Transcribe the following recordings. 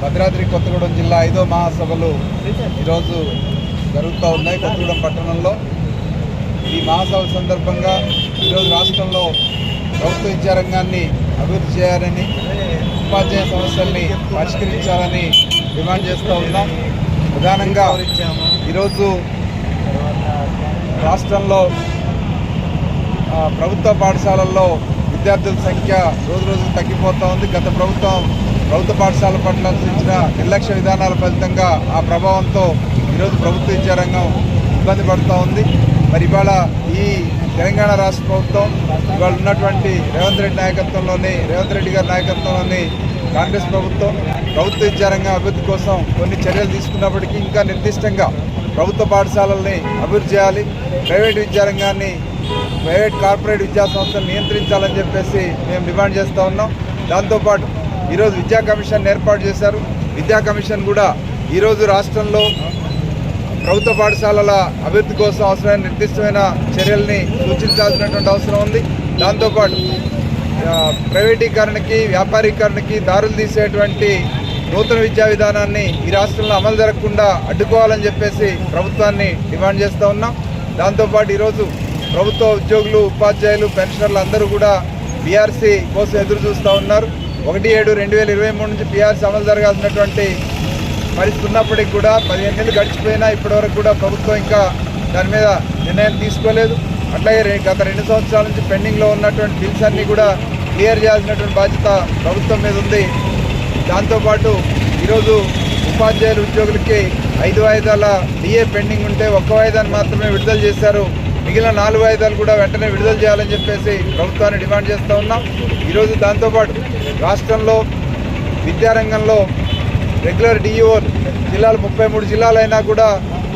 భద్రాద్రి కొత్తగూడెం జిల్లా 5వ మహాసభలు ఈరోజు జరుగుతూ ఉన్నాయి కొత్తగూడెం పట్టణంలో. ఈ మహాసభ సందర్భంగా ఈరోజు రాష్ట్రంలో ప్రభుత్వ విద్యారంగాన్ని అభివృద్ధి చేయాలని, ఉపాధ్యాయ సమస్యల్ని పరిష్కరించాలని డిమాండ్ చేస్తూ ఉన్నాం. ప్రధానంగా ఈరోజు రాష్ట్రంలో ప్రభుత్వ పాఠశాలల్లో విద్యార్థుల సంఖ్య రోజు తగ్గిపోతూ ఉంది. గత ప్రభుత్వ పాఠశాల పట్ల సూచించిన నిర్లక్ష్య విధానాల ఫలితంగా ఆ ప్రభావంతో ఈరోజు ప్రభుత్వ విద్యారంగం ఇబ్బంది పడుతూ ఉంది. మరి ఇవాళ ఈ తెలంగాణ రాష్ట్ర ప్రభుత్వం ఇవాళ ఉన్నటువంటి రేవంత్ రెడ్డి గారి నాయకత్వంలోని కాంగ్రెస్ ప్రభుత్వం ప్రభుత్వ విద్యారంగం అభివృద్ధి కోసం కొన్ని చర్యలు తీసుకున్నప్పటికీ ఇంకా నిర్దిష్టంగా ప్రభుత్వ పాఠశాలల్ని అభివృద్ధి చేయాలి, ప్రైవేట్ కార్పొరేట్ విద్యా సంస్థలు నియంత్రించాలని చెప్పేసి మేము డిమాండ్ చేస్తూ ఉన్నాం. దాంతోపాటు ఈరోజు విద్యా కమిషన్ ఏర్పాటు చేశారు. విద్యా కమిషన్ కూడా ఈరోజు రాష్ట్రంలో ప్రభుత్వ పాఠశాలల అభివృద్ధి కోసం అవసరమైన నిర్దిష్టమైన చర్యల్ని సూచించాల్సినటువంటి అవసరం ఉంది. దాంతోపాటు ప్రైవేటీకరణకి, వ్యాపారీకరణకి దారులు తీసేటువంటి నూతన విద్యా విధానాన్ని ఈ రాష్ట్రంలో అమలు జరగకుండా అడ్డుకోవాలని చెప్పేసి ప్రభుత్వాన్ని డిమాండ్ చేస్తూ ఉన్నాం. దాంతోపాటు ఈరోజు ప్రభుత్వ ఉద్యోగులు, ఉపాధ్యాయులు, పెన్షనర్లు అందరూ కూడా పీఆర్సీ కోసం ఎదురు చూస్తూ ఉన్నారు. 1/7/2023 నుంచి పీఆర్సీ అమలు జరగాల్సినటువంటి పరిస్థితి ఉన్నప్పటికీ కూడా 15 నెలలు గడిచిపోయినా ఇప్పటివరకు కూడా ప్రభుత్వం ఇంకా దాని మీద నిర్ణయం తీసుకోలేదు. అట్లాగే గత 2 సంవత్సరాల నుంచి పెండింగ్లో ఉన్నటువంటి బిల్స్ అన్నీ కూడా క్లియర్ చేయాల్సినటువంటి బాధ్యత ప్రభుత్వం మీద ఉంది. దాంతోపాటు ఈరోజు ఉపాధ్యాయులు, ఉద్యోగులకి 5 వాయిదాల డిఏ పెండింగ్ ఉంటే 1 వాయిదాన్ని మాత్రమే విడుదల చేశారు. మిగిలిన 4 వాయిదాలు కూడా వెంటనే విడుదల చేయాలని చెప్పేసి ప్రభుత్వాన్ని డిమాండ్ చేస్తూ ఉన్నాం. ఈరోజు దాంతోపాటు రాష్ట్రంలో విద్యారంగంలో రెగ్యులర్ డిఈఓలు జిల్లాలు 33 జిల్లాలైనా కూడా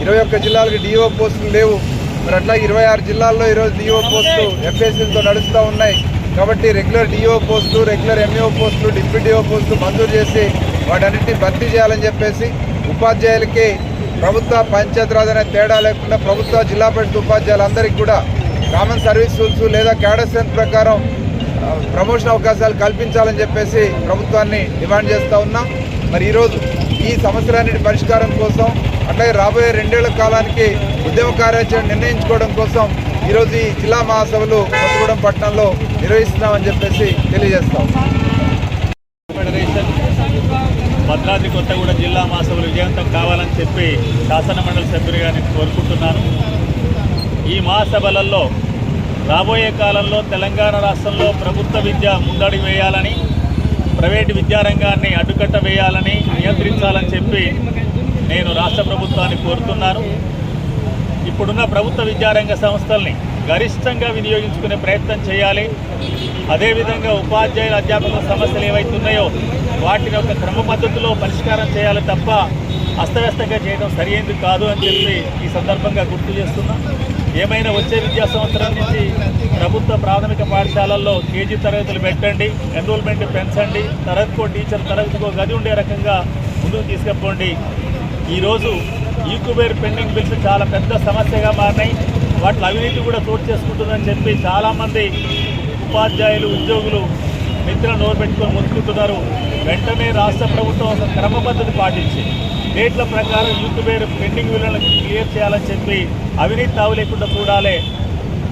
21 జిల్లాలకు డిఈఓ పోస్టులు లేవు. మరి అట్లాగే 26 జిల్లాల్లో ఈరోజు డిఈఓ పోస్టులు ఎఫ్ఏసీలతో నడుస్తూ ఉన్నాయి. కాబట్టి రెగ్యులర్ డిఈఓ పోస్టులు, రెగ్యులర్ ఎంఈఓ పోస్టులు, డిప్యూటీ డిఓ పోస్టులు మంజూరు చేసి వాటన్నిటిని భర్తీ చేయాలని చెప్పేసి, ఉపాధ్యాయులకి ప్రభుత్వ పంచాయతీరాజ్ అనే తేడా లేకుండా ప్రభుత్వ జిల్లా పరిషత్ ఉపాధ్యాయులందరికీ కూడా కామన్ సర్వీస్ రూల్స్ లేదా క్యాడర్ స్ట్రెంత్ ప్రకారం ప్రమోషన్ అవకాశాలు కల్పించాలని చెప్పేసి ప్రభుత్వాన్ని డిమాండ్ చేస్తూ ఉన్నాం. మరి ఈరోజు ఈ సమస్యలన్నిటి పరిష్కారం కోసం, అట్లాగే రాబోయే 2 ఏళ్ల కాలానికి ఉద్యమ కార్యాచరణ నిర్ణయించుకోవడం కోసం ఈరోజు ఈ జిల్లా మహాసభలు కొత్తగూడెం పట్టణంలో నిర్వహిస్తున్నామని చెప్పేసి తెలియజేస్తాం. ఫెడరేషన్ భద్రాద్రి కొత్తగూడెం జిల్లా మహాసభలు విజయవంతం కావాలని చెప్పి శాసన మండలి సభ్యుడిగా నేను కోరుకుంటున్నాను. ఈ మహాసభలలో రాబోయే కాలంలో తెలంగాణ రాష్ట్రంలో ప్రభుత్వ విద్య ముందడుగు వేయాలని, ప్రైవేటు విద్యారంగాన్ని అడ్డుకట్ట వేయాలని, నియంత్రించాలని చెప్పి నేను రాష్ట్ర ప్రభుత్వాన్ని కోరుతున్నాను. ఇప్పుడున్న ప్రభుత్వ విద్యారంగ సంస్థల్ని గరిష్టంగా వినియోగించుకునే ప్రయత్నం చేయాలి. అదేవిధంగా ఉపాధ్యాయుల, అధ్యాపకుల సమస్యలు ఏవైతున్నాయో వాటిని ఒక క్రమ పద్ధతిలో పరిష్కారం చేయాలి తప్ప అస్తవ్యస్తంగా చేయడం సరైనది కాదు అని చెప్పి ఈ సందర్భంగా గుర్తు చేస్తున్నాం. ఏమైనా వచ్చే విద్యా సంవత్సరం నుంచి ప్రభుత్వ ప్రాథమిక పాఠశాలల్లో కేజీ తరగతులు పెట్టండి, ఎన్రోల్మెంట్ పెంచండి, తరగతికో టీచర్, తరగతికో గది ఉండే రకంగా ముందుకు తీసుకుపోండి. ఈరోజు ఈక్యుబేర్ పెండింగ్ బిల్స్ చాలా పెద్ద సమస్యగా మారినాయి. వాటి అవినీతి కూడా చోటు చేసుకుంటుందని చెప్పి చాలామంది ఉపాధ్యాయులు, ఉద్యోగులు మిత్రులు నోరు పెట్టుకొని మొత్తుకుంటున్నారు. వెంటనే రాష్ట్ర ప్రభుత్వం ఒక క్రమ పద్ధతి పాటించి డేట్ల ప్రకారం ఈక్యుబేర్ పెండింగ్ బిల్లులను క్లియర్ చేయాలని చెప్పి అవినీతి తావు లేకుండా చూడాలి.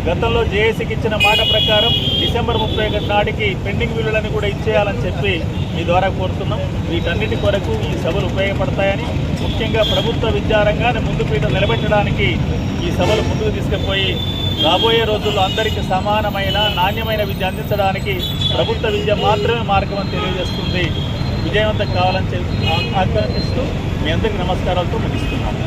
గతంలో జేఏసీకి ఇచ్చిన మాట ప్రకారం డిసెంబర్ 31 నాటికి పెండింగ్ బిల్లులను కూడా ఇచ్చేయాలని చెప్పి మీ ద్వారా కోరుతున్నాం. వీటన్నిటి కొరకు ఈ సభలు ఉపయోగపడతాయని, ముఖ్యంగా ప్రభుత్వ విద్యారంగాన్ని ముందు పీట నిలబెట్టడానికి ఈ సభలు ముందుకు తీసుకుపోయి రాబోయే రోజుల్లో అందరికీ సమానమైన, నాణ్యమైన విద్య అందించడానికి ప్రభుత్వ విద్య మాత్రమే మార్గం అని తెలియజేస్తుంది. విజయవంతం కావాలని చెప్పి ఆకాంక్షిస్తూ మీ అందరికీ నమస్కారాలతో ముగిస్తున్నాను.